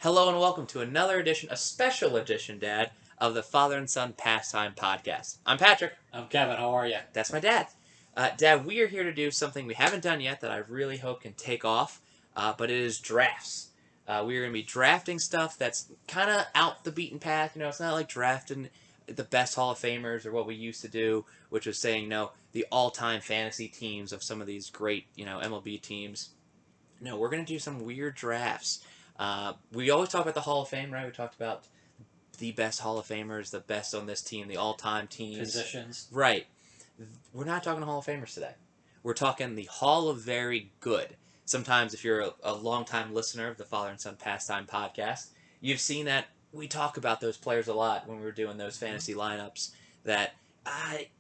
Hello and welcome to another edition, a special edition, Dad, of the Father and Son Pastime Podcast. I'm Patrick. I'm Kevin. How are you? That's my dad. Dad, we are here to do something we haven't done yet that I really hope can take off, but it is drafts. We are going to be drafting stuff that's kind of out the beaten path. You know, it's not like drafting the best Hall of Famers or what we used to do, which was saying, the all-time fantasy teams of some of these great, MLB teams. No, we're going to do some weird drafts. We always talk about the Hall of Fame, right? We talked about the best Hall of Famers, the best on this team, the all-time teams. Positions. Right. We're not talking Hall of Famers today. We're talking the Hall of Very Good. Sometimes if you're a long-time listener of the Father and Son Pastime Podcast, you've seen that we talk about those players a lot when we were doing those fantasy lineups, that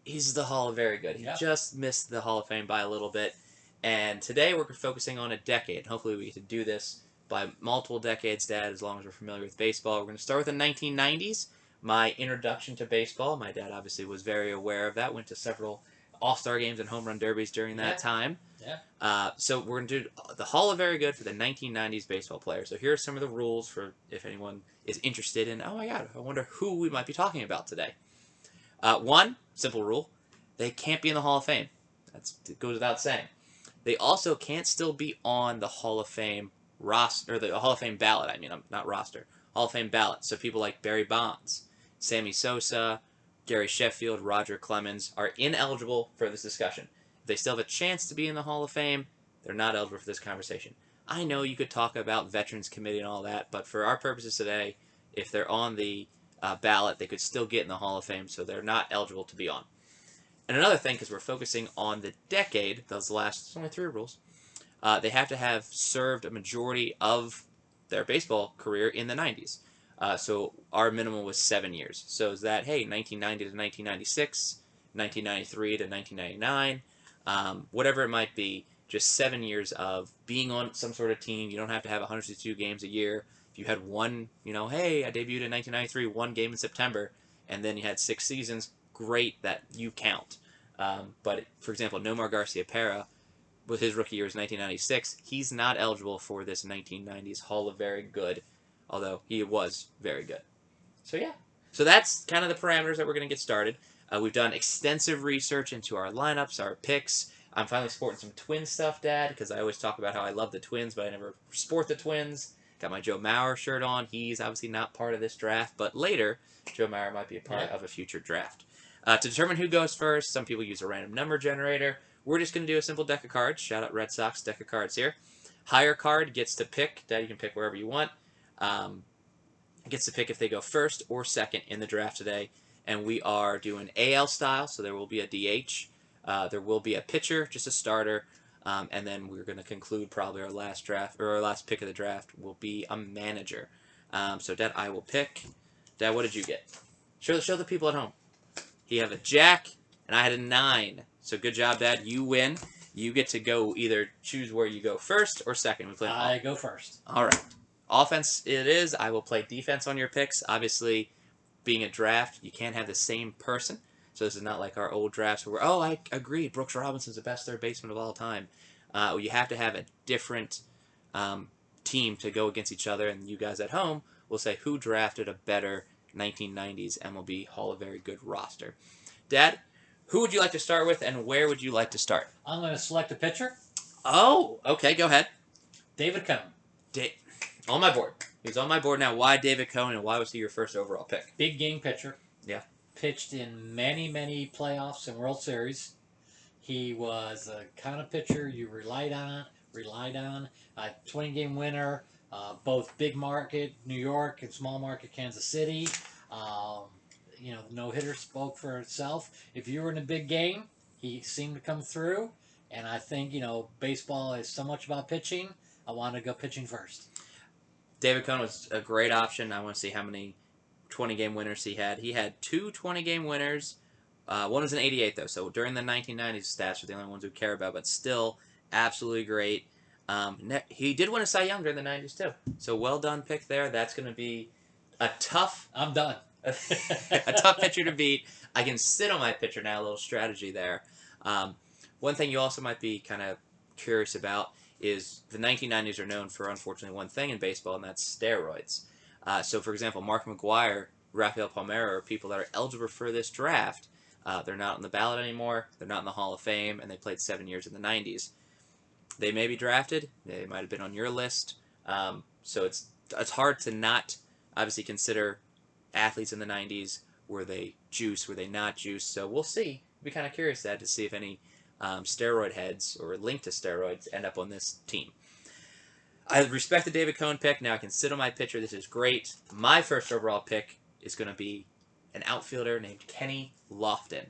he's the Hall of Very Good. He just missed the Hall of Fame by a little bit. And today we're focusing on a decade. Hopefully we get to do this by multiple decades, Dad, as long as we're familiar with baseball. We're going to start with the 1990s. My introduction to baseball. My dad obviously was very aware of that. Went to several All-Star games and home run derbies during that time. Yeah. So we're going to do the Hall of Very Good for the 1990s baseball players. So here are some of the rules for if anyone is interested in, oh my God, I wonder who we might be talking about today. One, simple rule, they can't be in the Hall of Fame. It goes without saying. They also can't still be on the Hall of Fame roster, or the Hall of Fame ballot, not roster. Hall of Fame ballot. So people like Barry Bonds, Sammy Sosa, Gary Sheffield, Roger Clemens are ineligible for this discussion. If they still have a chance to be in the Hall of Fame, they're not eligible for this conversation. I know you could talk about Veterans Committee and all that, but for our purposes today, if they're on the ballot, they could still get in the Hall of Fame, so they're not eligible to be on. And another thing, because we're focusing on the decade, those last, there's only 3 rules, they have to have served a majority of their baseball career in the 90s. So our minimum was 7 years. So is that, 1990 to 1996, 1993 to 1999, whatever it might be, just 7 years of being on some sort of team. You don't have to have 162 games a year. If you had one, I debuted in 1993, 1 game in September, and then you had 6 seasons, great that you count. But, for example, Nomar Garciaparra, with his rookie year was 1996, he's not eligible for this 1990s Hall of Very Good, although he was very good. So, yeah. So that's kind of the parameters that we're going to get started. We've done extensive research into our lineups, our picks. I'm finally sporting some Twins stuff, Dad, because I always talk about how I love the Twins, but I never sport the Twins. Got my Joe Mauer shirt on. He's obviously not part of this draft, but later, Joe Mauer might be a part of a future draft. To determine who goes first, some people use a random number generator. We're just going to do a simple deck of cards. Shout out Red Sox, deck of cards here. Higher card gets to pick. Dad, you can pick wherever you want. Gets to pick if they go first or second in the draft today. And we are doing AL style, so there will be a DH. There will be a pitcher, just a starter. And then we're going to conclude probably our last draft, or our last pick of the draft will be a manager. So, Dad, I will pick. Dad, what did you get? Show the people at home. He had a jack, and I had a 9. So good job, Dad. You win. You get to go either choose where you go first or second. I go first. All right. Offense it is. I will play defense on your picks. Obviously, being a draft, you can't have the same person. So this is not like our old drafts where, I agree, Brooks Robinson's the best third baseman of all time. You have to have a different team to go against each other, and you guys at home will say who drafted a better 1990s MLB Hall of Very Good roster. Dad, who would you like to start with, and where would you like to start? I'm going to select a pitcher. Oh, okay, go ahead. David Cone. On my board. He's on my board now. Why David Cone, and why was he your first overall pick? Big game pitcher. Yeah. Pitched in many, many playoffs and World Series. He was a kind of pitcher you relied on. A 20-game winner, both big market New York and small market Kansas City. The no-hitter spoke for itself. If you were in a big game, he seemed to come through. And I think, baseball is so much about pitching. I want to go pitching first. David Cone was a great option. I want to see how many 20-game winners he had. He had 2 20-game winners. One was an 88, though. So during the 1990s, stats are the only ones we care about, but still absolutely great. He did win a Cy Young during the 90s, too. So well done pick there. That's going to be a tough... I'm done. a tough pitcher to beat. I can sit on my pitcher now, a little strategy there. One thing you also might be kind of curious about is the 1990s are known for, unfortunately, one thing in baseball, and that's steroids. So, for example, Mark McGwire, Rafael Palmeiro are people that are eligible for this draft. They're not on the ballot anymore. They're not in the Hall of Fame, and they played 7 years in the 90s. They may be drafted. They might have been on your list. So it's hard to not obviously consider athletes in the 90s. Were they juice? Were they not juice? So we'll see. I'd be kind of curious to see if any steroid heads or linked to steroids end up on this team. I respect the David Cohn pick. Now I can sit on my pitcher. This is great. My first overall pick is going to be an outfielder named Kenny Lofton.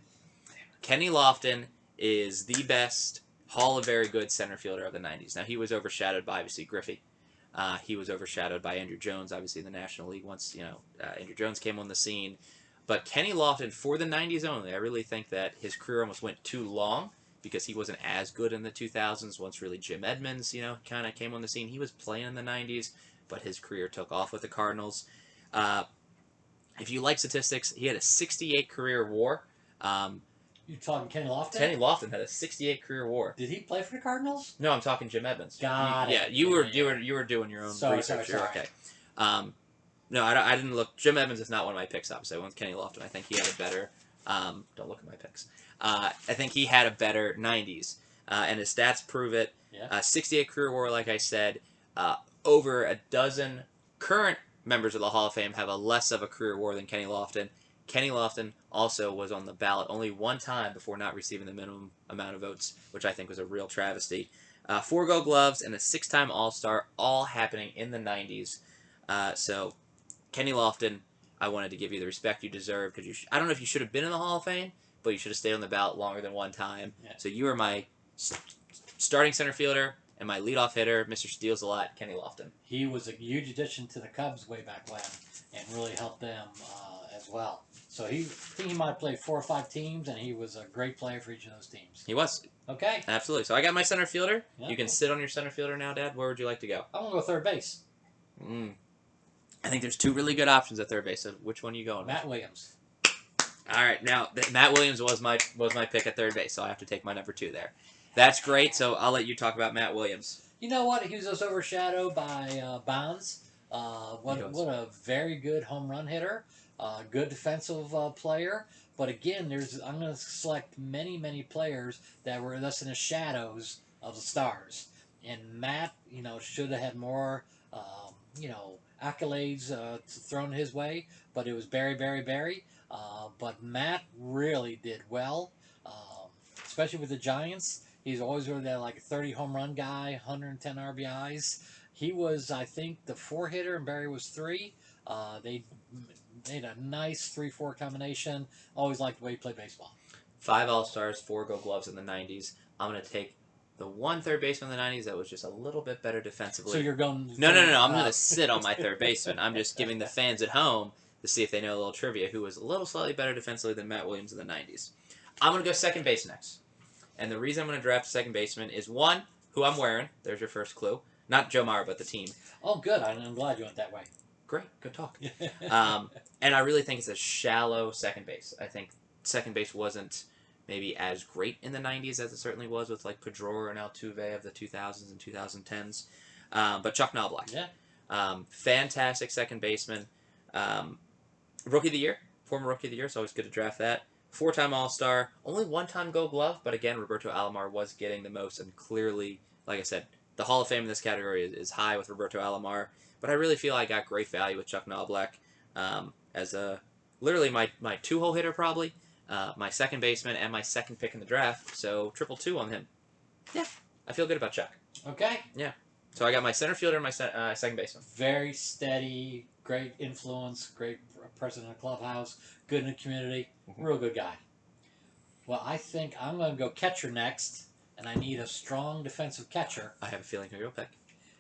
Kenny Lofton is the best Hall of Very Good center fielder of the 90s. Now, he was overshadowed by, obviously, Griffey. He was overshadowed by Andrew Jones, obviously, in the National League once, Andrew Jones came on the scene. But Kenny Lofton, for the 90s only, I really think that his career almost went too long because he wasn't as good in the 2000s once really Jim Edmonds, kind of came on the scene. He was playing in the 90s, but his career took off with the Cardinals. If you like statistics, he had a 68 career WAR. You talking Kenny Lofton? Kenny Lofton had a 68 career WAR. Did he play for the Cardinals? No, I'm talking Jim Edmonds. Got it. Yeah, you were doing your own research. Sorry. Okay. No, I didn't look. Jim Edmonds is not one of my picks. Obviously, I went with Kenny Lofton. I think he had a better. Don't look at my picks. I think he had a better 90s, and his stats prove it. Yeah. 68 career WAR, like I said. Over a dozen current members of the Hall of Fame have a less of a career WAR than Kenny Lofton. Kenny Lofton also was on the ballot only one time before not receiving the minimum amount of votes, which I think was a real travesty. 4 Gold Gloves and a 6-time All-Star, all happening in the 90s. So, Kenny Lofton, I wanted to give you the respect you deserve because I don't know if you should have been in the Hall of Fame, but you should have stayed on the ballot longer than one time. Yeah. So you are my starting center fielder and my leadoff hitter, Mr. Steals a Lot, Kenny Lofton. He was a huge addition to the Cubs way back when and really helped them as well. So I think he might have played 4 or 5 teams, and he was a great player for each of those teams. He was. Okay. Absolutely. So I got my center fielder. Yeah. You can sit on your center fielder now, Dad. Where would you like to go? I'm going to go third base. I think there's 2 really good options at third base. So which one are you going with? Matt Williams. All right. Now, Matt Williams was my pick at third base, so I have to take my number 2 there. That's great. So I'll let you talk about Matt Williams. You know what? He was just overshadowed by Bonds. What a very good home run hitter. Good defensive player. But again, I'm going to select many players that were less in the shadows of the stars. And Matt, should have had more, accolades thrown his way. But it was Barry. But Matt really did well, especially with the Giants. He's always really that like 30 home run guy, 110 RBIs. He was, I think, the 4 hitter, and Barry was 3. They made a nice 3-4 combination. Always liked the way he played baseball. 5 All-Stars, 4 Gold Gloves in the 90s. I'm going to take the one third baseman in the 90s that was just a little bit better defensively. So you're going... No. I'm going to sit on my third baseman. I'm just giving the fans at home to see if they know a little trivia who was a little slightly better defensively than Matt Williams in the 90s. I'm going to go second base next. And the reason I'm going to draft a second baseman is, one, who I'm wearing. There's your first clue. Not Joe Mauer, but the team. Oh, good. I'm glad you went that way. Great. Good talk. And I really think it's a shallow second base. I think second base wasn't maybe as great in the 90s as it certainly was with like Pedroia and Altuve of the 2000s and 2010s. But Chuck Knoblauch. Yeah. Fantastic second baseman. Rookie of the Year. Former Rookie of the Year. It's always good to draft that. 4-time All-Star. Only 1-time Gold Glove. But again, Roberto Alomar was getting the most. And clearly, like I said, the Hall of Fame in this category is high with Roberto Alomar. But I really feel I got great value with Chuck Knoblauch as literally my 2-hole hitter probably, my second baseman, and my second pick in the draft. So 2-2 on him. Yeah, I feel good about Chuck. Okay. Yeah. So I got my center fielder and my second baseman. Very steady, great influence, great president of the clubhouse, good in the community, real good guy. Well, I think I'm going to go catcher next, and I need a strong defensive catcher. I have a feeling who you'll pick.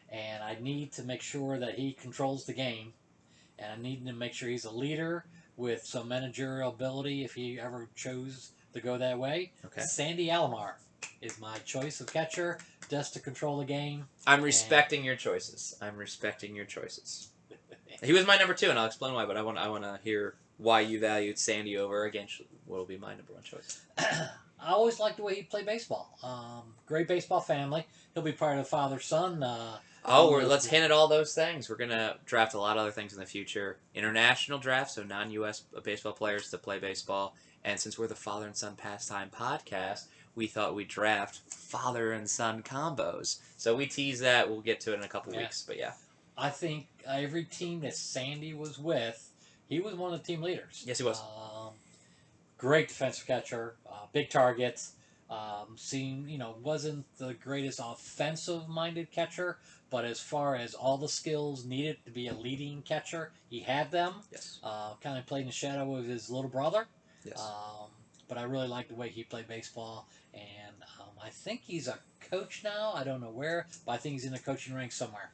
And I need to make sure that he controls the game. And I need to make sure he's a leader with some managerial ability if he ever chose to go that way. Okay. Sandy Alomar is my choice of catcher just to control the game. I'm respecting your choices. He was my number 2, and I'll explain why, but I want to hear why you valued Sandy over, again, what will be my number 1 choice. I always liked the way he played baseball. Great baseball family. He'll be part of the father-son. Let's hint at all those things. We're gonna draft a lot of other things in the future. International draft, so non-U.S. baseball players to play baseball. And since we're the father and son pastime podcast, we thought we'd draft father and son combos. So we tease that. We'll get to it in a couple weeks. But yeah, I think every team that Sandy was with, he was one of the team leaders. Yes, he was. Great defensive catcher, big targets. Wasn't the greatest offensive-minded catcher, but as far as all the skills needed to be a leading catcher, he had them. Yes. Kind of played in the shadow of his little brother. Yes. But I really liked the way he played baseball, and I think he's a coach now. I don't know where, but I think he's in the coaching ranks somewhere.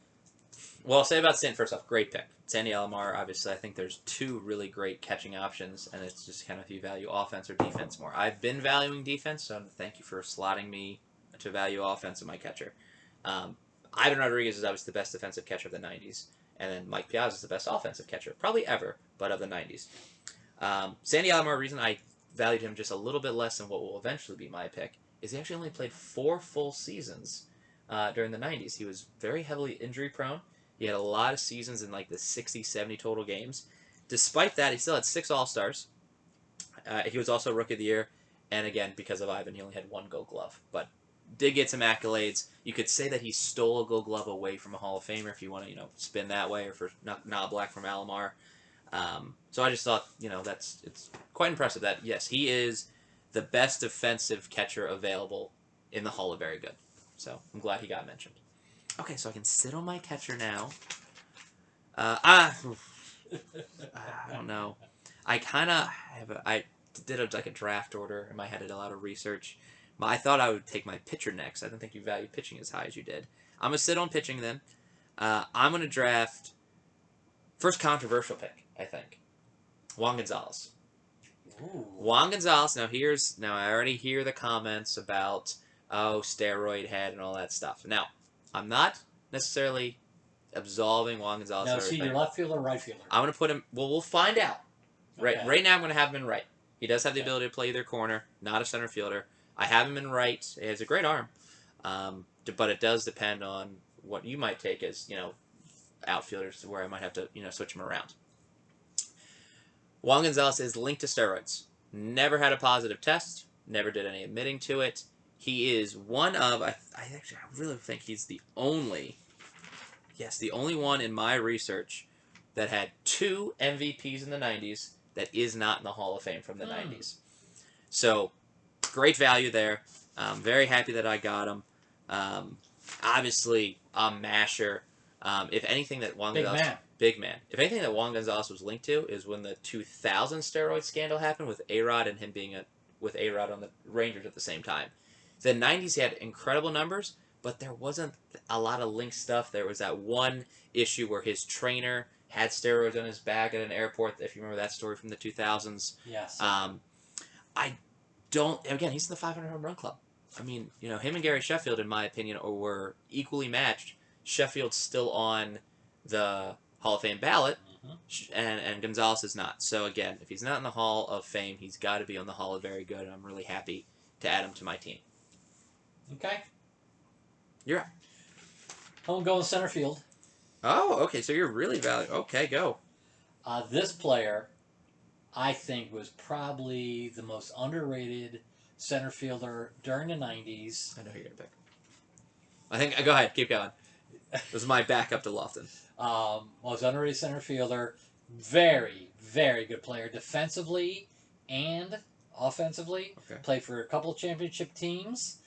Well, I'll say about Sandy first off, great pick. Sandy Alomar, obviously, I think there's two really great catching options, and it's just kind of if you value offense or defense more. I've been valuing defense, so thank you for slotting me to value offense in my catcher. Ivan Rodriguez is obviously the best defensive catcher of the 90s, and then Mike Piazza is the best offensive catcher, probably ever, but of the 90s. Sandy Alomar, reason I valued him just a little bit less than what will eventually be my pick, is he actually only played 4 full seasons during the 90s. He was very heavily injury prone. He had a lot of seasons in like the 60, 70 total games. Despite that, he still had 6 All-Stars. He was also Rookie of the Year. And again, because of Ivan, he only had 1 Gold Glove. But did get some accolades. You could say that he stole a Gold Glove away from a Hall of Famer if you want to, spin that way, or for Knoblauch from Alomar. So I just thought, it's quite impressive that, yes, he is the best defensive catcher available in the Hall of Very Good. So I'm glad he got mentioned. Okay, so I can sit on my catcher now. I don't know. I kind of I did a draft order in my head. I did a lot of research. I thought I would take my pitcher next. I don't think you value pitching as high as you did. I'm going to sit on pitching then. I'm going to draft first controversial pick, I think. Juan Gonzalez. Ooh. Juan Gonzalez. Now I already hear the comments about steroid head and all that stuff. Now, I'm not necessarily absolving Juan Gonzalez. No, see, your left fielder, right fielder. I'm going to put him. Well, we'll find out. Okay. Right now, I'm going to have him in right. He does have the ability to play either corner, not a center fielder. I have him in right. He has a great arm, but it does depend on what you might take as outfielders, where I might have to switch him around. Juan Gonzalez is linked to steroids. Never had a positive test. Never did any admitting to it. He is one of, I really think he's the only one in my research that had 2 MVPs in the 90s that is not in the Hall of Fame from the 90s. So, great value there. Very happy that I got him. Obviously, a masher. If anything that Juan Gonzalez... Big man. If anything that Juan Gonzalez was linked to is when the 2000 steroid scandal happened with A-Rod and him being with A-Rod on the Rangers at the same time. The 90s, he had incredible numbers, but there wasn't a lot of linked stuff. There was that one issue where his trainer had steroids on his back at an airport, if you remember that story from the 2000s. Yes. Again, he's in the 500 home run club. I mean, him and Gary Sheffield, in my opinion, were equally matched. Sheffield's still on the Hall of Fame ballot, and Gonzalez is not. So again, if he's not in the Hall of Fame, he's got to be on the Hall of Very Good, and I'm really happy to add him to my team. Okay. You're up. I'm going center field. Oh, okay. So you're really valuable. Okay, go. This player, I think, was probably the most underrated center fielder during the 90s. I know who you're going to pick. Go ahead. Keep going. This is my backup to Lofton. Most underrated center fielder. Very, very good player defensively and offensively. Okay. Played for a couple of championship teams.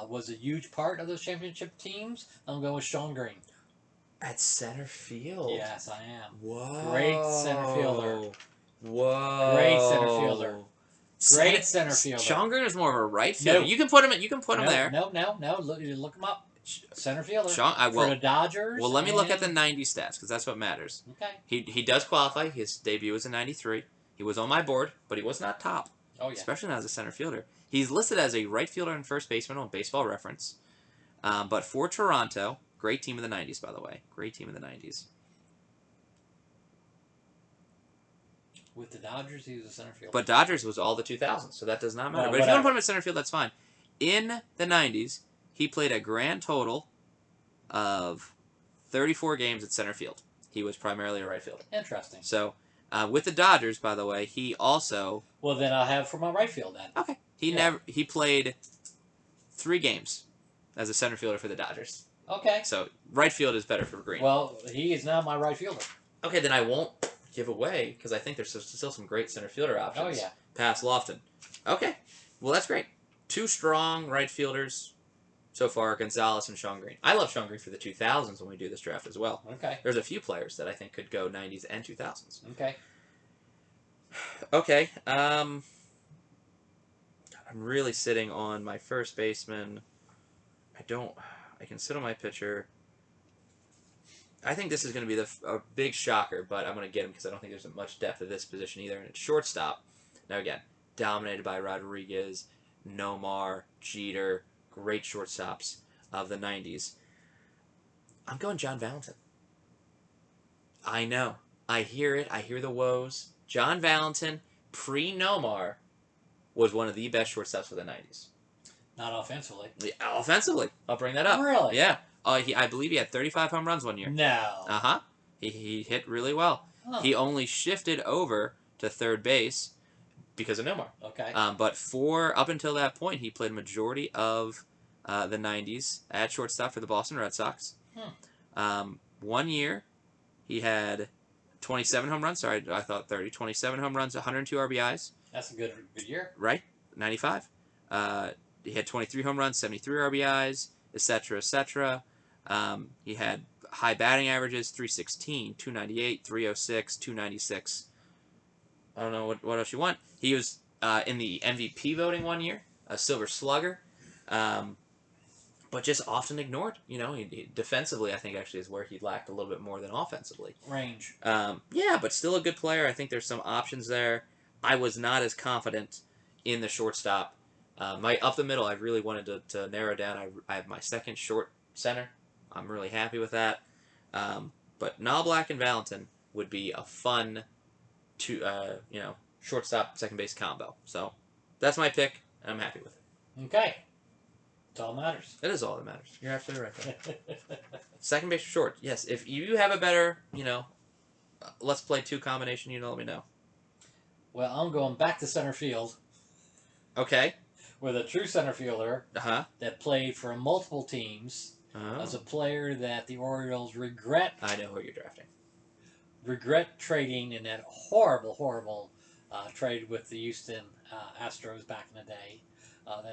Was a huge part of those championship teams. I'm going with Shawn Green. At center field? Yes, I am. Whoa. Great center fielder. Whoa. Great center fielder. Great center fielder. Shawn Green is more of a right fielder. No. You can put him there. No. Look him up. Center fielder. For the Dodgers. Well, let me look at the 90 stats, because that's what matters. Okay. He does qualify. His debut was in 93. He was on my board, but he was not top. Oh, yeah. Especially not as a center fielder. He's listed as a right fielder and first baseman on Baseball Reference. But for Toronto, great team in the 90s, by the way. Great team in the 90s. With the Dodgers, he was a center fielder. But Dodgers was all the 2000s, so that does not matter. No, but if you want to whatever. put him at center field, that's fine. In the 90s, he played a grand total of 34 games at center field. He was primarily a right fielder. Interesting. So, with the Dodgers, by the way, he also... Well, then I'll have for my right field then. Okay. He played 3 games as a center fielder for the Dodgers. Okay. So, right field is better for Green. Well, he is now my right fielder. Okay, then I won't give away, because I think there's still some great center fielder options. Oh, yeah. Past Lofton. Okay. Well, that's great. 2 strong right fielders so far, Gonzalez and Shawn Green. I love Shawn Green for the 2000s when we do this draft as well. Okay. There's a few players that I think could go 90s and 2000s. Okay. Okay. I'm really sitting on my first baseman. I can sit on my pitcher. I think this is going to be a big shocker, but I'm going to get him because I don't think there's much depth at this position either. And it's shortstop. Now again, dominated by Rodriguez, Nomar, Jeter, great shortstops of the 90s. I'm going John Valentin. I know. I hear it. I hear the woes. John Valentin, pre-Nomar, was one of the best shortstops of the 90s. Not offensively. Yeah, offensively. I'll bring that up. Really? Yeah. I believe he had 35 home runs one year. No. Uh-huh. He hit really well. Huh. He only shifted over to third base because of Nomar. Okay. But up until that point, he played a majority of the 90s at shortstop for the Boston Red Sox. 1 year, he had 27 home runs. Sorry, I thought 30. 27 home runs, 102 RBIs. That's a good year. Right? 95. He had 23 home runs, 73 RBIs, etc., etc. He had high batting averages, 316, 298, 306, 296. I don't know what else you want. He was in the MVP voting 1 year, a Silver Slugger, but just often ignored. You know, he defensively, I think, actually is where he lacked a little bit more than offensively. Range. Yeah, but still a good player. I think there's some options there. I was not as confident in the shortstop. My up the middle, I really wanted to narrow down. I have my second short center. I'm really happy with that. But Knoblauch and Valentin would be a fun shortstop, second base combo. So that's my pick, and I'm happy with it. Okay. That's all that matters. That is all that matters. You're absolutely right there. Second base short. Yes, if you have a better, let's play 2 combination, let me know. Well, I'm going back to center field. Okay. With a true center fielder Uh-huh. that played for multiple teams as a player that the Orioles regret. I know who you're drafting. Regret trading in that horrible trade with the Houston Astros back in the day.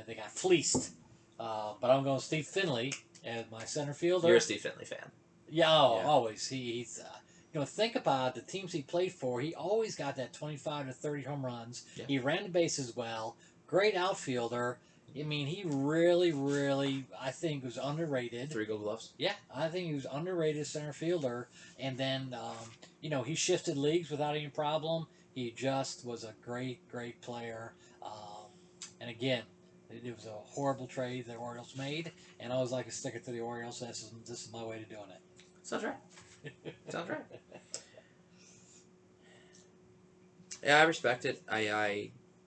They got fleeced. But I'm going Steve Finley as my center fielder. You're a Steve Finley fan. Yeah, always. He's think about the teams he played for. He always got that 25 to 30 home runs. Yeah. He ran the bases well. Great outfielder. I mean, he really, I think, was underrated. 3 Gold Gloves. Yeah, I think he was underrated center fielder. And then, he shifted leagues without any problem. He just was a great player. And again, it was a horrible trade the Orioles made, and I always like to stick it to the Orioles. So this is my way to doing it. Sounds right. Sounds right. Yeah, I respect it.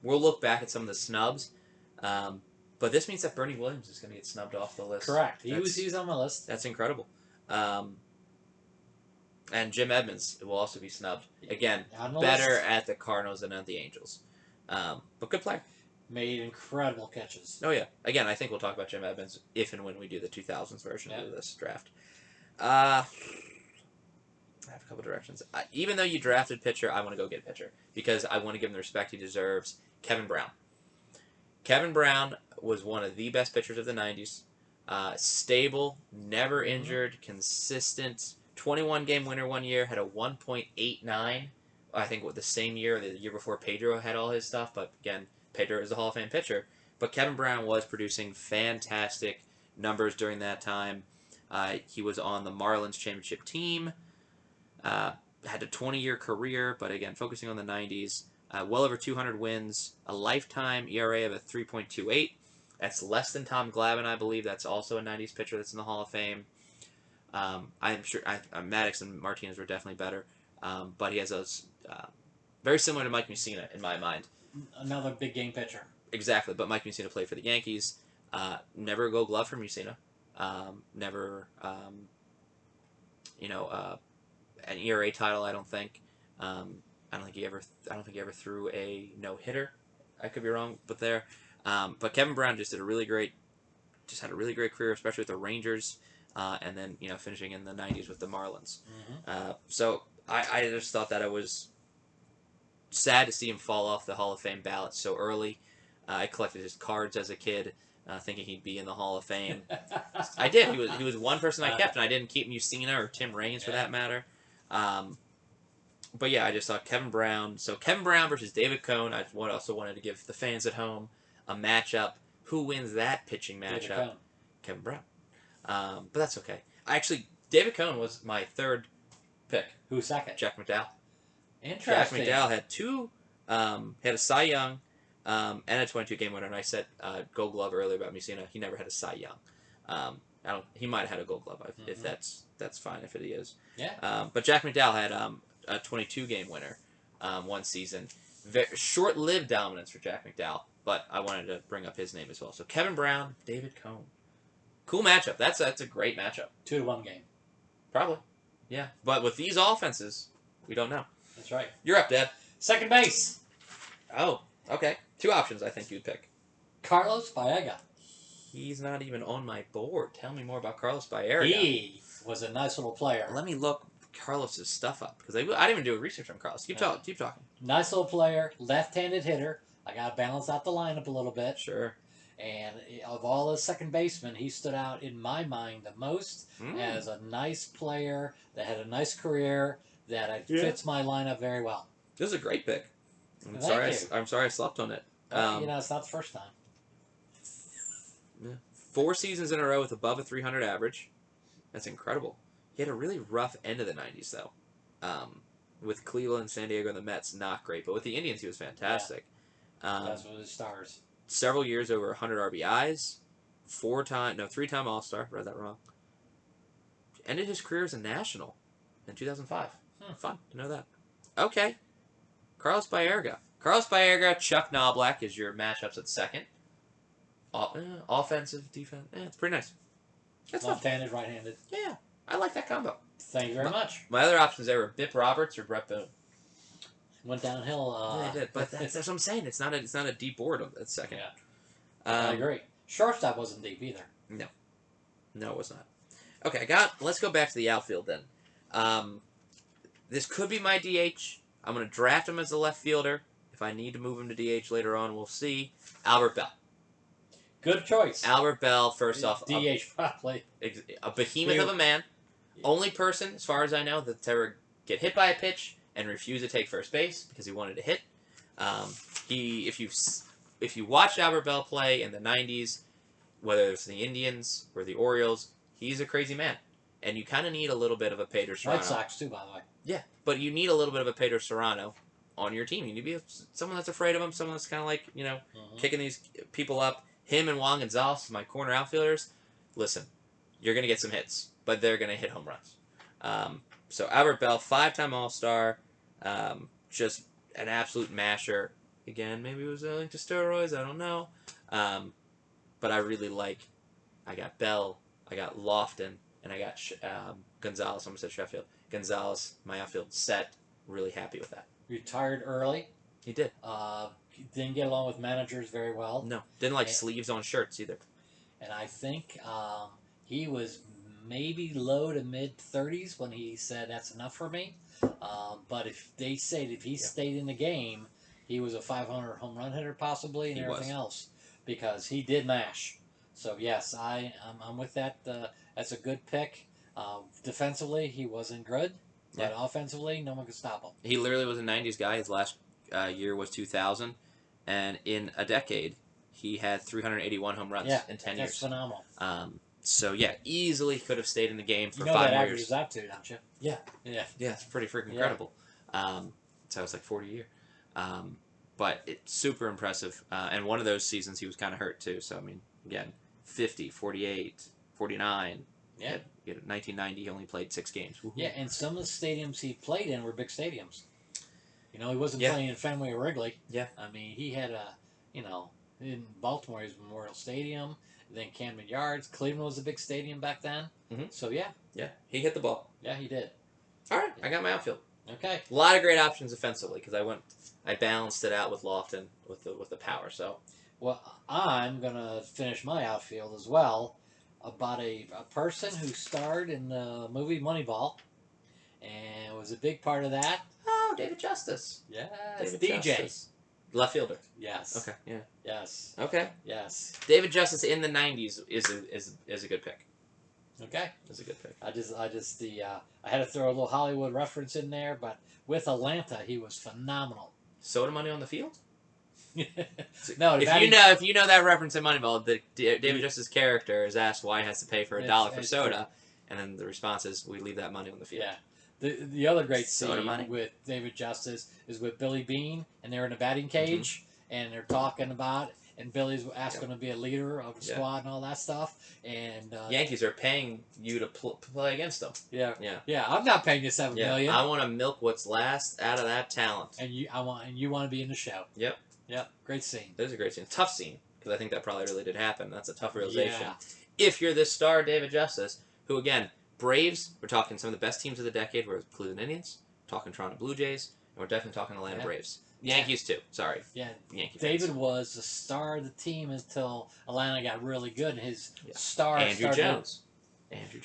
We'll look back at some of the snubs, but this means that Bernie Williams is going to get snubbed off the list. Correct. He was on my list. That's incredible. And Jim Edmonds will also be snubbed. Again, better list. at the Cardinals than at the Angels. But good player. Made incredible catches. Oh, yeah. Again, I think we'll talk about Jim Edmonds if and when we do the 2000s version of this draft. I have a couple directions. Even though you drafted pitcher, I want to go get pitcher because I want to give him the respect he deserves. Kevin Brown. Kevin Brown was one of the best pitchers of the 90s. Stable, never injured, consistent. 21-game winner 1 year, had a 1.89. I think the same year, the year before Pedro had all his stuff. But again, Pedro is a Hall of Fame pitcher. But Kevin Brown was producing fantastic numbers during that time. He was on the Marlins championship team. Had a 20-year career, but again, focusing on the 90s. Well over 200 wins. A lifetime ERA of a 3.28. That's less than Tom Glavine, I believe. That's also a 90s pitcher that's in the Hall of Fame. I'm sure Maddox and Martinez were definitely better. But he has those Very similar to Mike Mussina in my mind. Another big game pitcher. Exactly, but Mike Mussina played for the Yankees. Never a Gold Glove for Mussina. Never, an ERA title. I don't think. I don't think he ever threw a no hitter. I could be wrong, but there. But Kevin Brown just had a really great career, especially with the Rangers, and then finishing in the '90s with the Marlins. So I just thought that it was sad to see him fall off the Hall of Fame ballot so early. I collected his cards as a kid, thinking he'd be in the Hall of Fame. I did. He was one person I kept, and I didn't keep Mussina or Tim Raines for that matter. But yeah, I just thought Kevin Brown. So Kevin Brown versus David Cone. I also wanted to give the fans at home a matchup. Who wins that pitching matchup? Kevin Brown. But that's okay. David Cone was my third pick. Who's second? Jack McDowell. Interesting. Jack McDowell had two. Had a Cy Young, and a 22-game winner. And I said Gold Glove earlier about Mussina. He never had a Cy Young. He might have had a Gold Glove if that's fine if it is. Yeah. But Jack McDowell had a 22-game winner one season. Short-lived dominance for Jack McDowell, but I wanted to bring up his name as well. So Kevin Brown, David Cone. Cool matchup. That's a great matchup. 2-1 game. Probably. Yeah. But with these offenses, we don't know. That's right. You're up, Dad. Second base. Oh, okay. Two options I think you'd pick. Carlos Baerga. He's not even on my board. Tell me more about Carlos Baerga. He was a nice little player. Let me look Carlos's stuff up because I didn't even do research on Carlos. Keep talking. Nice little player, left-handed hitter. I got to balance out the lineup a little bit. Sure. And of all the second basemen, he stood out in my mind the most as a nice player that had a nice career that fits my lineup very well. This is a great pick. I'm sorry I slept on it. It's not the first time. 4 seasons in a row with above a 300 average. That's incredible. He had a really rough end of the 90s, though. With Cleveland, San Diego, and the Mets, not great. But with the Indians, he was fantastic. That's one of his stars. Several years over 100 RBIs. 3-time All-Star. Read that wrong. Ended his career as a National in 2005. Fun to know that. Okay. Carlos Baerga, Chuck Knoblauch is your matchups at second. Offensive, defense. It's pretty nice. That's left-handed, right-handed. Yeah, I like that combo. Thank you very much. My other options there were Bip Roberts or Brett Boone. Went downhill. Yeah, they did, but that's what I'm saying. It's not a deep board at second. Yeah. I agree. Shortstop wasn't deep either. No, it was not. Okay, let's go back to the outfield then. This could be my DH. I'm going to draft him as a left fielder. If I need to move him to DH later on, we'll see. Albert Belle. Good choice. Albert Belle, first off. DH, probably. A behemoth of a man. Only person, as far as I know, that's ever get hit by a pitch and refuse to take first base because he wanted to hit. If you watched Albert Belle play in the 90s, whether it's the Indians or the Orioles, he's a crazy man. And you kind of need a little bit of a Pedro Serrano. Red Sox, too, by the way. Yeah, but you need a little bit of a Pedro Serrano on your team. You need to be someone that's afraid of him, someone that's kind of like, kicking these people up. Him and Juan Gonzalez, my corner outfielders, listen, you're going to get some hits, but they're going to hit home runs. So Albert Belle, 5-time All-Star, just an absolute masher. Again, maybe it was linked to steroids, I don't know. But I really I got Belle, I got Lofton, and I got Gonzalez. I'm going to say Sheffield. Gonzalez, my outfield set. Really happy with that. Retired early. He did. Didn't get along with managers very well. No. Didn't like sleeves on shirts either. And I think he was maybe low to mid-30s when he said, that's enough for me. But if he stayed in the game, he was a 500 home run hitter possibly and everything else. Because he did mash. So, yes, I'm with that. That's a good pick. Defensively, he wasn't good. But offensively, no one could stop him. He literally was a 90s guy. His last year was 2000. And in a decade, he had 381 home runs in 10 years. That's phenomenal. So, yeah, easily could have stayed in the game for 5 years. You know that averages out to, don't you? Yeah. It's pretty freaking incredible. So it's like 40 a year. But it's super impressive. And one of those seasons, he was kind of hurt, too. So, I mean, again, 50, 48, 49. Yeah. 1990, he only played 6 games. Woo-hoo. Yeah, and some of the stadiums he played in were big stadiums. You know, he wasn't Yeah. playing in Fenway or Wrigley. Yeah. I mean, he had in Baltimore, he was Memorial Stadium, then Camden Yards. Cleveland was a big stadium back then. Mhm. So, yeah. Yeah, he hit the ball. Yeah, he did. All right, I got my outfield. Okay. A lot of great options offensively because I balanced it out with Lofton with the power. So Well, I'm going to finish my outfield as well about a person who starred in the movie Moneyball and was a big part of that. oh, David Justice. Yes, David DJ. Justice. Left fielder. Yes. Okay. Yeah. Yes. Okay. Yes. David Justice in the '90s is a good pick. Okay. Is a good pick. I had to throw a little Hollywood reference in there, but with Atlanta, he was phenomenal. Soda money on the field. No, if you know that reference in Moneyball, David Justice's character is asked why he has to pay for $1 for soda, and then the response is we leave that money on the field. Yeah. The other great Soda scene money. with David Justice is with Billy Bean, and they're in a batting cage, and they're talking about, and Billy's asking to be a leader of the squad and all that stuff, and Yankees are paying you to play against them. Yeah. I'm not paying you $7 million. I want to milk what's last out of that talent. And you want to be in the show. Yep. Great scene. That is a great scene. Tough scene because I think that probably really did happen. That's a tough realization. Yeah. If you're this star, David Justice, who again, Braves, we're talking some of the best teams of the decade. We're Cleveland Indians, talking Toronto Blue Jays, and we're definitely talking Atlanta Braves. Yankees too. Sorry. Yeah. Yankee David fans. was the star of the team until Atlanta got really good, and his star Andrew started. Jones.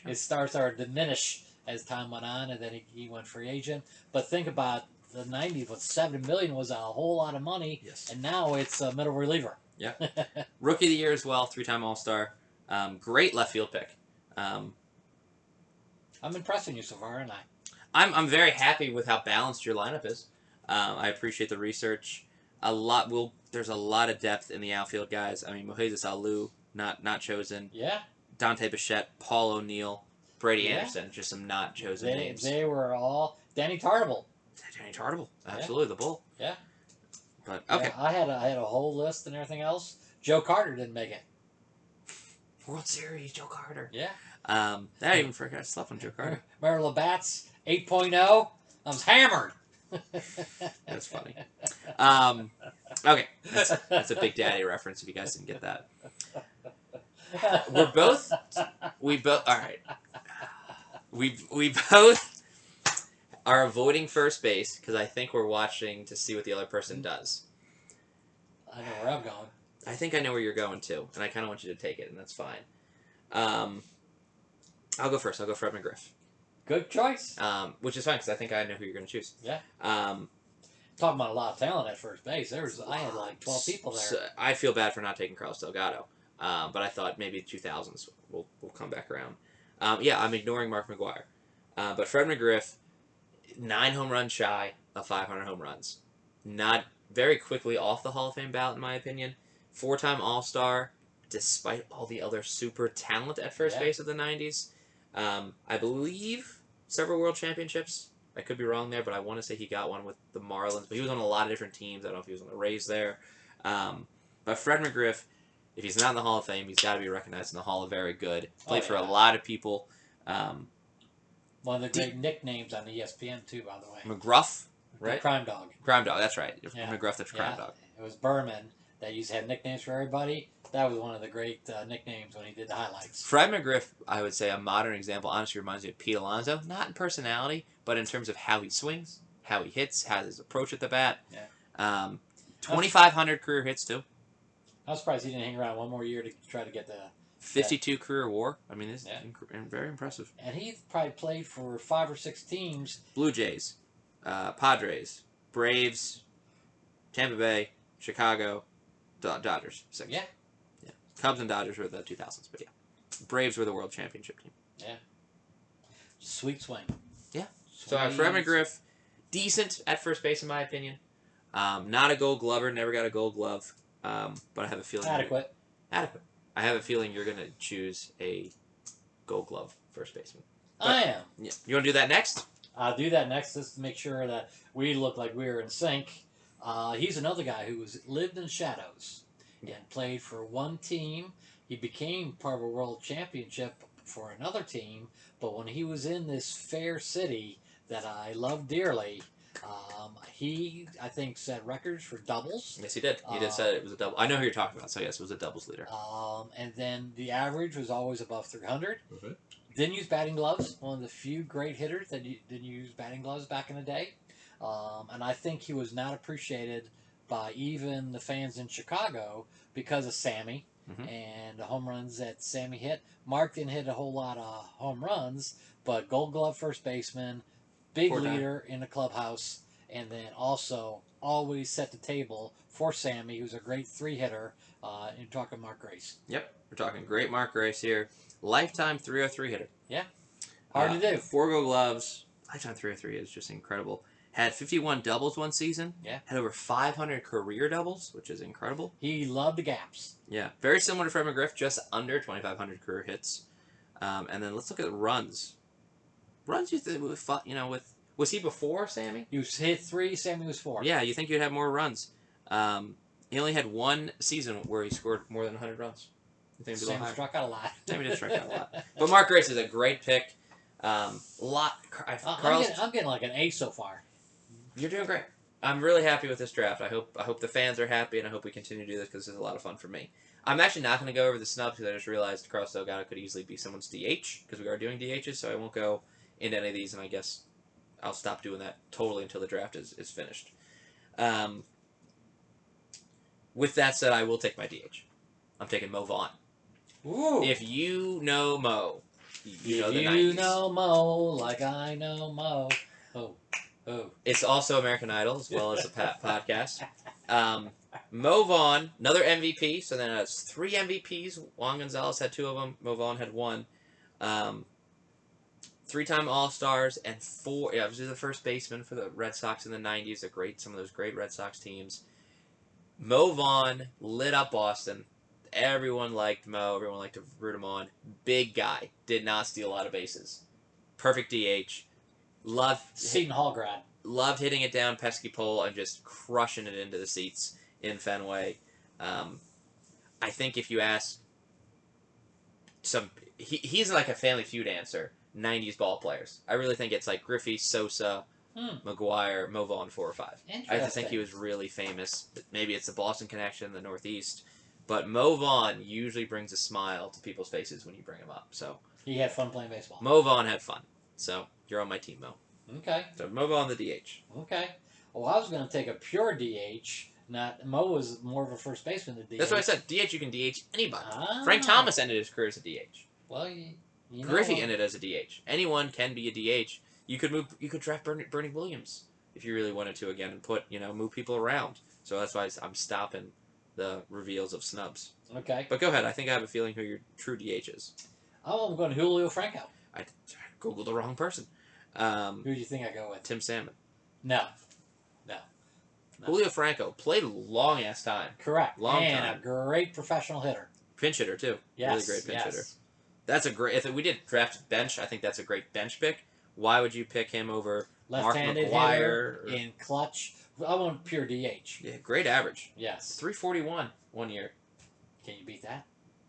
His star started to diminish as time went on, and then he went free agent. But think about the '90s, with $7 million was a whole lot of money, and now it's a middle reliever. Yeah. Rookie of the year as well, 3-time All-Star. Great left field pick. I'm impressing you so far, aren't I? I'm very happy with how balanced your lineup is. I appreciate the research. There's a lot of depth in the outfield, guys. I mean, Moises Alou, not chosen. Yeah. Dante Bichette, Paul O'Neill, Brady Anderson, just some not chosen names. They were all Danny Tartable. Danny Tartable, absolutely, the Bull. Yeah. But okay. Yeah, I had a whole list and everything else. Joe Carter didn't make it. World Series, Joe Carter. Yeah. I even forgot I slept on Joe Carter. Remember Labatt's 8.0? I was hammered. That's funny. Okay, that's a Big Daddy reference if you guys didn't get that. We both all right. We both are avoiding first base because I think we're watching to see what the other person does. I know where I'm going. I think I know where you're going to, and I kind of want you to take it, and that's fine. I'll go first. I'll go Fred McGriff. Good choice. Which is fine because I think I know who you're going to choose. Yeah. Talking about a lot of talent at first base. I had like 12 people there. So I feel bad for not taking Carlos Delgado, but I thought maybe 2000s will come back around. I'm ignoring Mark McGwire, but Fred McGriff, 9 home runs shy of 500 home runs, not very quickly off the Hall of Fame ballot in my opinion. 4-time All-Star, despite all the other super talent at first base of the 90s. I believe several World Championships. I could be wrong there, but I want to say he got one with the Marlins. But he was on a lot of different teams. I don't know if he was on the Rays there. But Fred McGriff, if he's not in the Hall of Fame, he's got to be recognized in the Hall of Very Good. Played for a lot of people. One of the great nicknames on ESPN, too, by the way. McGruff, right? The Crime Dog. Crime Dog, that's right. McGruff, the Crime Dog. It was Berman that used to have nicknames for everybody. That was one of the great nicknames when he did the highlights. Fred McGriff, I would say a modern example, honestly reminds me of Pete Alonso. Not in personality, but in terms of how he swings, how he hits, how his approach at the bat. Yeah. 2,500 career hits, too. I'm surprised he didn't hang around one more year to try to get the... 52 career WAR. I mean, this is very impressive. And he probably played for 5 or 6 teams. Blue Jays, Padres, Braves, Tampa Bay, Chicago, Dodgers. 6. Yeah. Cubs and Dodgers were the 2000s, but yeah. Braves were the World Championship team. Yeah. Sweet swing. Yeah. So Fred McGriff, decent at first base in my opinion. Not a Gold Glover, never got a Gold Glove, but I have a feeling adequate. I have a feeling you're going to choose a Gold Glove first baseman. But, I am. Yeah. You want to do that next? I'll do that next just to make sure that we look like we were in sync. He's another guy who lived in shadows and played for one team. He became part of a world championship for another team, but when he was in this fair city that I love dearly, He, I think, set records for doubles. Yes, he did. He did say it was a double. I know who you're talking about. So yes, it was a doubles leader. And then the average was always above 300. Mm-hmm. Didn't use batting gloves. One of the few great hitters that didn't use batting gloves back in the day. And I think he was not appreciated by even the fans in Chicago because of Sammy and the home runs that Sammy hit. Mark didn't hit a whole lot of home runs, but Gold Glove first baseman, big leader in the clubhouse, and then also always set the table for Sammy, who's a great 3-hitter. You're talking Mark Grace. Yep, we're talking great Mark Grace here. Lifetime 303 hitter. Yeah. Hard to do. 4 Gold Gloves. Lifetime 303 is just incredible. Had 51 doubles one season. Yeah. Had over 500 career doubles, which is incredible. He loved the gaps. Yeah. Very similar to Fred McGriff, just under 2,500 career hits. And then let's look at runs. Runs, was he before Sammy? He was hit 3, Sammy was 4. Yeah, you think you'd have more runs. He only had one season where he scored more than 100 runs. You think Sammy struck out a lot. Sammy did strike out a lot. But Mark Grace is a great pick. I'm getting like an A so far. You're doing great. I'm really happy with this draft. I hope the fans are happy, and I hope we continue to do this because this is a lot of fun for me. I'm actually not going to go over the snubs because I just realized Carlos Delgado could easily be someone's DH because we are doing DHs, so I won't go into any of these, and I guess I'll stop doing that totally until the draft is finished. With that said, I will take my DH. I'm taking Mo Vaughn. Ooh. If you know Mo, you know the 90s. You know Mo like I know Mo. Oh. It's also American Idol as well as a podcast. Mo Vaughn, another MVP. So then it's 3 MVPs. Juan Gonzalez had 2 of them. Mo Vaughn had 1. 3-time All-Stars and 4. Yeah, he was the first baseman for the Red Sox in the 90s. Some of those great Red Sox teams. Mo Vaughn lit up Boston. Everyone liked Mo. Everyone liked to root him on. Big guy. Did not steal a lot of bases. Perfect DH. Seton Hall grad. Loved hitting it down pesky pole and just crushing it into the seats in Fenway. I think if you ask he's like a Family Feud answer. 90s ball players. I really think it's like Griffey, Sosa, McGuire, Mo Vaughn, 4 or 5. I just think he was really famous. Maybe it's the Boston connection, the Northeast. But Mo Vaughn usually brings a smile to people's faces when you bring him up. So he had fun playing baseball. Mo Vaughn had fun. So you're on my team, Mo. Okay. So Mo Vaughn, the DH. Okay. Well, I was going to take a pure DH. Mo was more of a first baseman than DH. That's what I said. DH, you can DH anybody. Frank Thomas ended his career as a DH. Well, you know Griffey ended as a DH. Anyone can be a DH. You could draft Bernie Williams if you really wanted to again and put move people around. So that's why I'm stopping the reveals of snubs. Okay. But go ahead. I think I have a feeling who your true DH is. Oh, I'm going Julio Franco. I googled the wrong person. Who do you think I go with? Tim Salmon. No. Julio Franco played a long ass time. Correct. Long and time. A great professional hitter. Pinch hitter too. Yes. Really great pinch hitter. That's a great. If we did draft bench, I think that's a great bench pick. Why would you pick him over left-handed Mark McGwire hitter in clutch? I want pure DH. Yeah, great average. Yes. 341 one year. Can you beat that?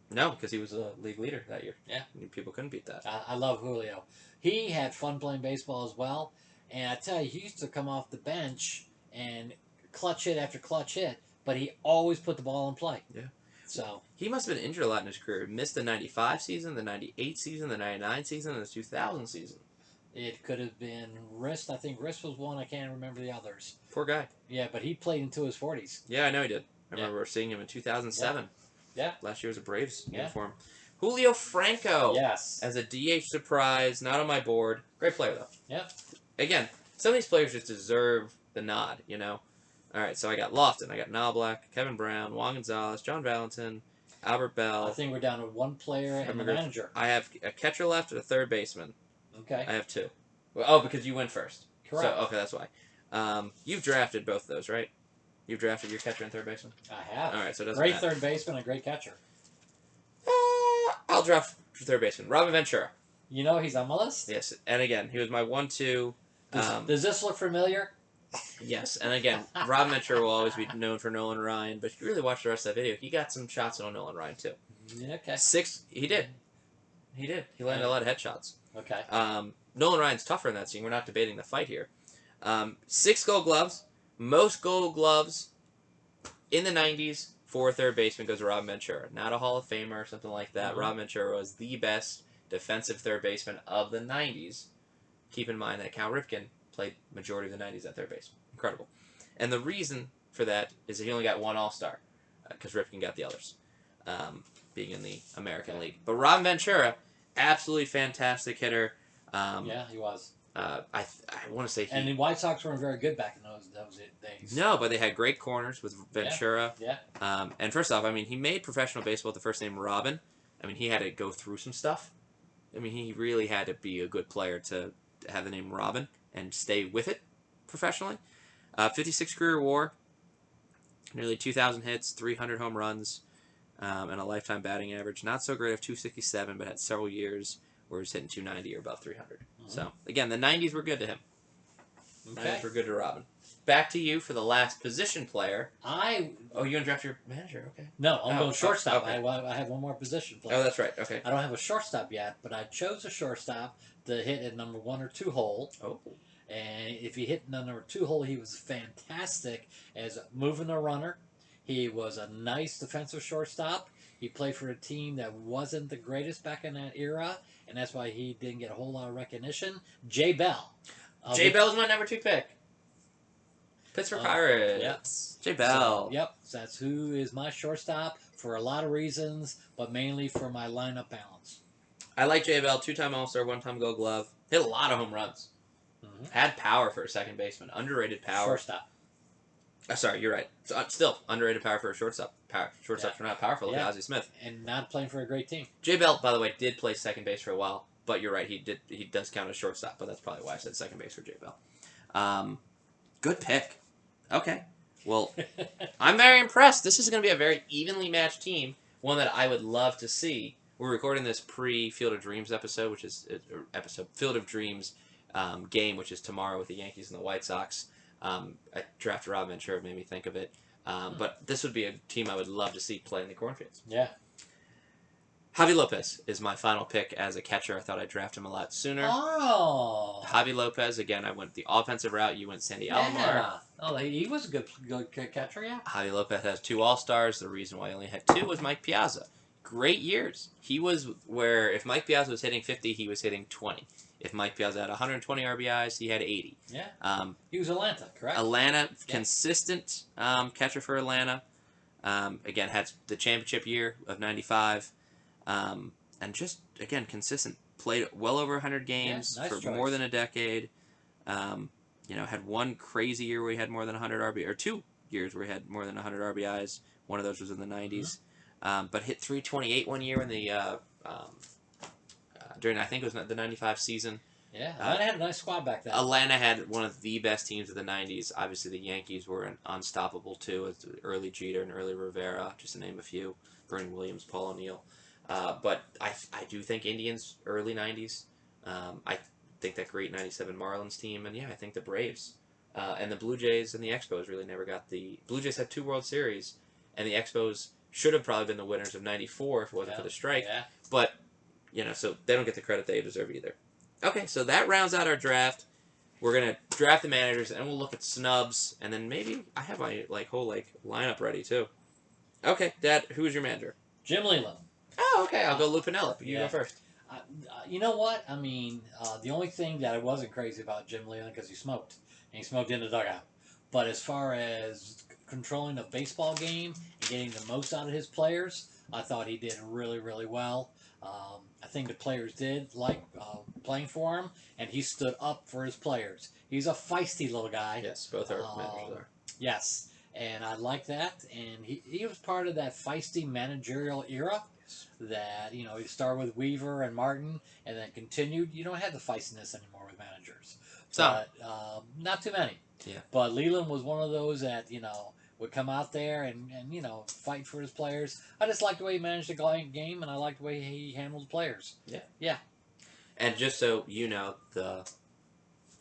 No, because he was a league leader that year. Yeah. People couldn't beat that. I love Julio. He had fun playing baseball as well. And I tell you, he used to come off the bench and clutch hit after clutch hit, but he always put the ball in play. Yeah. So he must have been injured a lot in his career. Missed the 95 season, the 98 season, the 99 season, and the 2000 season. It could have been wrist. I think wrist was one. I can't remember the others. Poor guy. Yeah, but he played into his 40s. Yeah, I know he did. I remember seeing him in 2007. Yeah. Last year was a Braves uniform. Julio Franco. Yes. As a DH surprise, not on my board. Great player, though. Yeah. Again, some of these players just deserve the nod, All right, so I got Lofton, I got Knoblauch, Kevin Brown, Juan Gonzalez, John Valentin, Albert Belle. I think we're down to one player and a manager. I have a catcher left and a third baseman. Okay. I have 2. Oh, because you went first. Correct. So, okay, that's why. You've drafted both of those, right? You've drafted your catcher and third baseman? I have. All right, so it doesn't Great matter. third baseman and great catcher. I'll draft for third baseman. Robin Ventura. He's on my list? Yes, and again, he was my 1-2. Does this look familiar? Yes, and again, Robin Ventura will always be known for Nolan Ryan, but if you really watch the rest of that video, he got some shots on Nolan Ryan, too. Yeah, okay. 6, he did. He landed a lot of headshots. Okay. Nolan Ryan's tougher in that scene. We're not debating the fight here. 6 Gold Gloves. Most Gold Gloves in the 90s for third baseman goes to Robin Ventura. Not a Hall of Famer or something like that. Robin Ventura was the best defensive third baseman of the 90s. Keep in mind that Cal Ripken played majority of the 90s at third base. Incredible. And the reason for that is that he only got one All-Star because Ripken got the others, being in the American League. But Robin Ventura, absolutely fantastic hitter. Yeah, he was. I want to say he... And the White Sox weren't very good back in those days. No, but they had great corners with Ventura. Yeah. And first off, I mean, he made professional baseball with the first name Robin. I mean, he had to go through some stuff. I mean, he really had to be a good player to have the name Robin and stay with it professionally. 56 career WAR, nearly 2,000 hits, 300 home runs, and a lifetime batting average. Not so great of 267, but had several years where he was hitting 290 or above 300. So, again, the 90s were good to him. Okay. 90s were good to Robin. Back to you for the last position player. Oh, you're going to draft your manager? Okay. No, I'm going shortstop. Okay. I have one more position player. Oh, that's right. Okay. I don't have a shortstop yet, but I chose a shortstop to hit at number 1 or 2 hole. Oh. And if he hit the number 2 hole, he was fantastic as moving a runner. He was a nice defensive shortstop. He played for a team that wasn't the greatest back in that era, and that's why he didn't get a whole lot of recognition. Belle. Belle was my number 2 pick. Pittsburgh Pirates. Yep. Belle. So that's who is my shortstop for a lot of reasons, but mainly for my lineup balance. I like Belle, 2-time All-Star, 1-time Gold Glove. Hit a lot of home runs. Had power for a second baseman. Underrated power. Shortstop. Sorry, you're right. So, still, underrated power for a shortstop. Shortstops are not powerful. Look at Ozzie Smith. And not playing for a great team. Belle, by the way, did play second base for a while, but you're right. He does count as shortstop, but that's probably why I said second base for Belle. Good pick. Okay. Well, I'm very impressed. This is going to be a very evenly matched team, one that I would love to see. We're recording this pre-Field of Dreams episode, which is Field of Dreams game, which is tomorrow with the Yankees and the White Sox. I drafted Rob Ventura, made me think of it. But this would be a team I would love to see play in the cornfields. Yeah. Javi Lopez is my final pick as a catcher. I thought I'd draft him a lot sooner. Oh. Javi Lopez, again, I went the offensive route. You went Sandy Alomar. Yeah. Oh, he was a good catcher, yeah. Javi Lopez has 2 All-Stars. The reason why he only had 2 was Mike Piazza. Great years. He was where if Mike Piazza was hitting 50, he was hitting 20. If Mike Piazza had 120 RBIs, he had 80. Yeah. He was Atlanta, correct? Atlanta, consistent catcher for Atlanta. Again, had the championship year of 95. And just, again, consistent. Played well over 100 games for more than a decade. Had one crazy year where he had more than 100 RBIs, or 2 years where he had more than 100 RBIs. One of those was in the 90s. But hit 328 one year in the during, I think it was the 95 season. Yeah, Atlanta had a nice squad back then. Atlanta had one of the best teams of the 90s. Obviously, the Yankees were unstoppable, too, with early Jeter and early Rivera, just to name a few. Vernon Williams, Paul O'Neill. But I do think Indians, early 90s. I think that great 97 Marlins team. And, yeah, I think the Braves. And the Blue Jays and the Expos really never got the... Blue Jays had 2 World Series, and the Expos should have probably been the winners of 94 if it wasn't for the strike. Yeah. But, so they don't get the credit they deserve either. Okay, so that rounds out our draft. We're going to draft the managers, and we'll look at snubs, and then maybe I have my whole lineup ready, too. Okay, Dad, who's your manager? Jim Leyland. Oh, okay, I'll go Lou Pinella, but you go first. You know what? I mean, the only thing that I wasn't crazy about Jim Leyland, because he smoked, and he smoked in the dugout. But as far as controlling a baseball game and getting the most out of his players, I thought he did really, really well. I think the players did like playing for him, and he stood up for his players. He's a feisty little guy. Yes, both our managers are. Yes, and I like that. And he was part of that feisty managerial era that, he started with Weaver and Martin and then continued. You don't have the feistiness anymore with managers. Some. But not too many. Yeah. But Leyland was one of those that, would come out there and fight for his players. I just like the way he managed the game, and I like the way he handled the players. Yeah. Yeah. And just so you know, the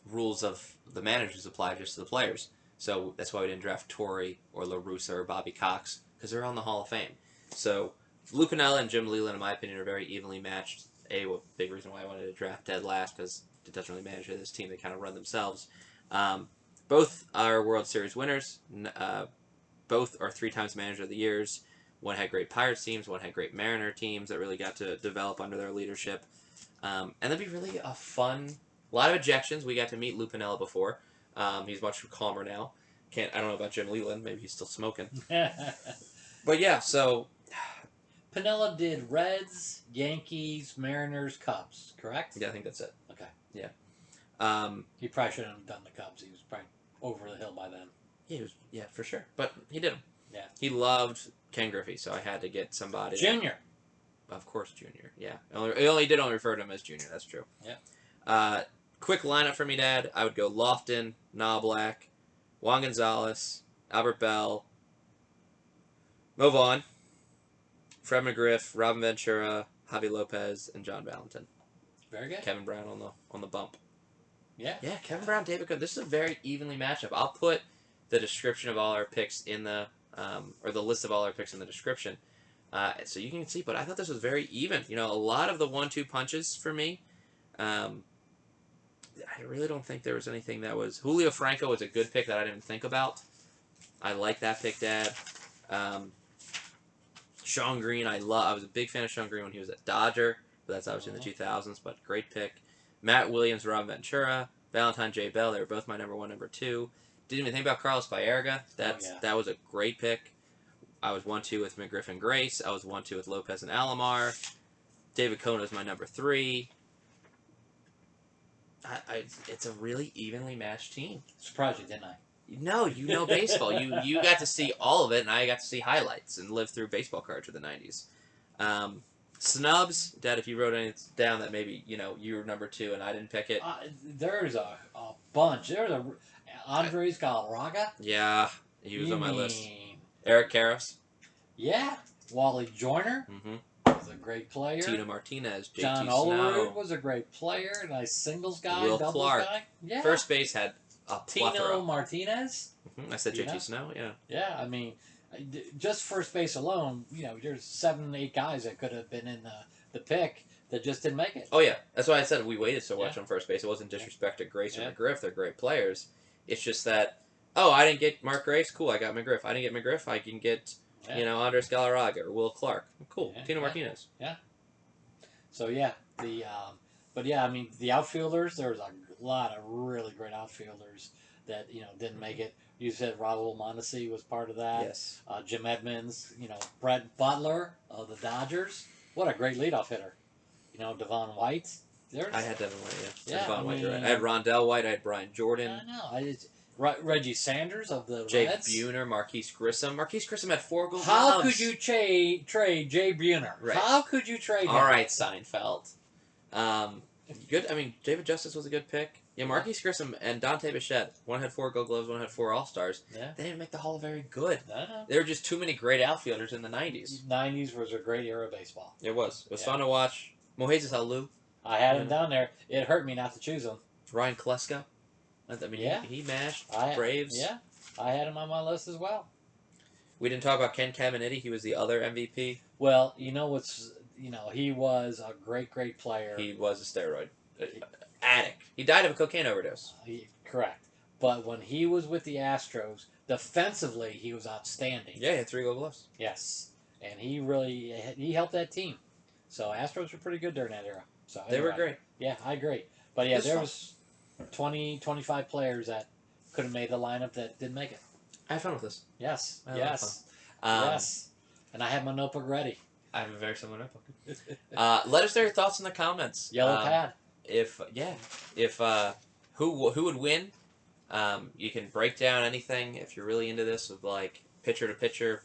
rules of the managers apply just to the players. So that's why we didn't draft Torrey or La Russa or Bobby Cox, because they're on the Hall of Fame. So Lou Pinella and Jim Leyland, in my opinion, are very evenly matched. A big reason why I wanted to draft dead last, because it doesn't really manage this team. They kind of run themselves. Both are World Series winners. Both are 3 times Manager of the Years. One had great Pirates teams. One had great Mariner teams that really got to develop under their leadership. And that'd be really a fun. A lot of ejections. We got to meet Lou Pinella before. He's much calmer now. I don't know about Jim Leland. Maybe he's still smoking. But yeah, so Pinella did Reds, Yankees, Mariners, Cubs, correct? yeah, I think that's it. Okay. Yeah. He probably shouldn't have done the Cubs. He was probably over the hill by then. He was, yeah, for sure. But he did them. Yeah. He loved Ken Griffey, so I had to get somebody. Junior. Of course, Junior. Yeah. He only did refer to him as Junior. That's true. Yeah. Quick lineup for me, Dad. I would go Lofton, Knoblauch, Juan Gonzalez, Albert Belle, Vaughn, Fred McGriff, Robin Ventura, Javi Lopez, and John Valentin. Very good. Kevin Brown on the bump. Yeah. Yeah, Kevin Brown, David Cohn. This is a very evenly matchup. I'll put the description of all our picks in the or the list of all our picks in the description, so you can see. But I thought this was very even. You know, a lot of the 1-2 punches for me. I really don't think there was anything that was. Julio Franco was a good pick that I didn't think about. I like that pick, Dad. Shawn Green, I was a big fan of Shawn Green when he was at Dodger, but that's obviously in the 2000s. But great pick. Matt Williams, Robin Ventura, Valentin, Belle. They were both my number 1, number 2. Didn't even think about Carlos Baerga. That was a great pick. I was 1-2 with McGriff and Grace. I was 1-2 with Lopez and Alomar. David Cohn was my number 3. It's a really evenly matched team. Surprised you, didn't I? No, you know baseball. You got to see all of it, and I got to see highlights and live through baseball cards of the 90s. Snubs, Dad, if you wrote anything down that maybe, you were number 2 and I didn't pick it. There's a bunch. There's Andres Galarraga. Yeah, he was on my list. Eric Karros. Yeah. Wally Joyner. Mm-hmm. Was a great player. Tito Martinez. JT John Snow. Olerud was a great player. Nice singles guy. Will doubles Clark. guy. Yeah. First base had a plethora. Tino Martinez. Mm-hmm. I said JT Snow, yeah. Yeah, I mean, just first base alone, there's 7, 8 guys that could have been in the pick that just didn't make it. Oh, yeah. That's why I said we waited so much on first base. It wasn't disrespect to Grace or McGriff. They're great players. It's just that, I didn't get Mark Grace. Cool, I got McGriff. I didn't get McGriff. I can get, Andres Galarraga or Will Clark. Cool. Tino Martinez. Yeah. So, yeah. But, yeah, I mean, the outfielders, there was a lot of really great outfielders that, didn't make it. You said Raul Mondesi was part of that. Yes. Jim Edmonds, Brett Butler of the Dodgers. What a great leadoff hitter. Devon White. I had Devon White, yeah. Yeah, Devon White, right. I had Rondell White. I had Brian Jordan. I know. Reggie Sanders of the Jake Reds. Buhner, Marquise Grissom. Marquise Grissom had 4 gold How gloves. could you trade Jay Buhner? Right. How could you trade him? All right, Seinfeld. Good. I mean, David Justice was a good pick. Yeah, Marquise Grissom and Dante Bichette. One had 4 gold gloves, one had 4 All-Stars. Yeah. They didn't make the Hall very good. No. There were just too many great outfielders in the 90s. 90s was a great era of baseball. It was. It was fun to watch. Moises Alou. I had him down there. It hurt me not to choose him. Ryan Klesko. I mean, he mashed Braves. Yeah, I had him on my list as well. We didn't talk about Ken Caminiti. He was the other MVP. Well, he was a great player. He was a steroid addict. He died of a cocaine overdose. Correct. But when he was with the Astros, defensively, he was outstanding. Yeah, he had 3 gold gloves. Yes. And he helped that team. So Astros were pretty good during that era. So They were great. Yeah, I agree. But yeah, there was 20, 25 players that could have made the lineup that didn't make it. I had fun with this. Yes. Yes. And I had my notebook ready. I have a very similar notebook. Let us know your thoughts in the comments. Yellow pad. Who would win? You can break down anything if you're really into this with like pitcher to pitcher,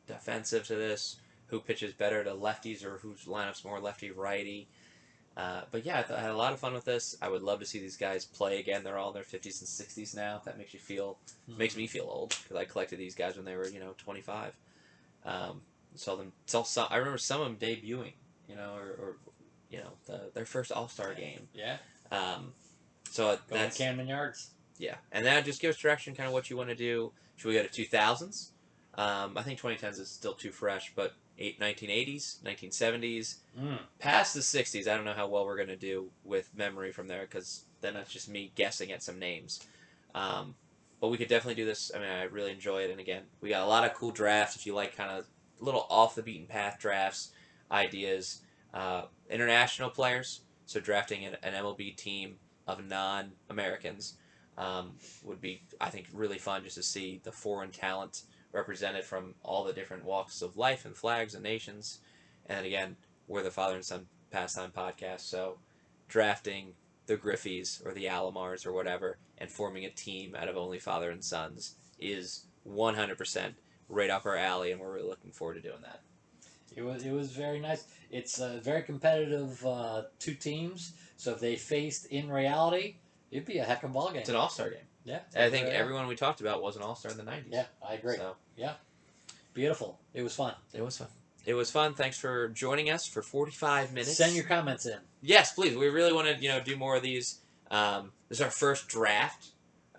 defensive to this. Who pitches better to lefties or whose lineup's more lefty righty. But yeah, I had a lot of fun with this. I would love to see these guys play again. They're all in their 50s and 60s now. That makes makes me feel old because I collected these guys when they were 25. I remember some of them debuting, or their first All-Star game. Yeah. So Going to Camden Yards. Yeah, and that just gives direction, kind of what you want to do. Should we go to 2000s? I think 2010s is still too fresh, but 1980s, 1970s, past the 60s. I don't know how well we're going to do with memory from there because then that's just me guessing at some names. But we could definitely do this. I mean, I really enjoy it. And again, we got a lot of cool drafts. If you like kind of little off the beaten path drafts, ideas, international players. So drafting an MLB team of non-Americans would be, I think, really fun just to see the foreign talent represented from all the different walks of life and flags and nations. And then again, we're the father and son pastime podcast, so drafting the Griffies or the Alomars or whatever and forming a team out of only father and sons is 100% right up our alley, and we're really looking forward to doing that. It was very nice. It's a very competitive two teams. So if they faced in reality, it'd be a heck of a ball game. It's an all-star game. Yeah. I think everyone we talked about was an all-star in the 90s. Yeah, I agree. So. Yeah. Beautiful. It was fun. It was fun. It was fun. Thanks for joining us for 45 minutes. Send your comments in. Yes, please. We really want to do more of these. This is our first draft.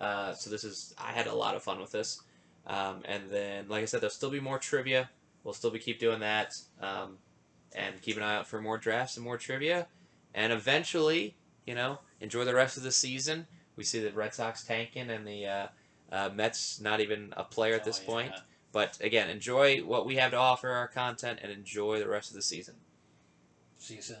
So I had a lot of fun with this. And then, like I said, there'll still be more trivia. We'll still keep doing that. And keep an eye out for more drafts and more trivia. And eventually, enjoy the rest of the season. We see the Red Sox tanking and the Mets not even a player at this point. But again, enjoy what we have to offer, our content, and enjoy the rest of the season. See you soon.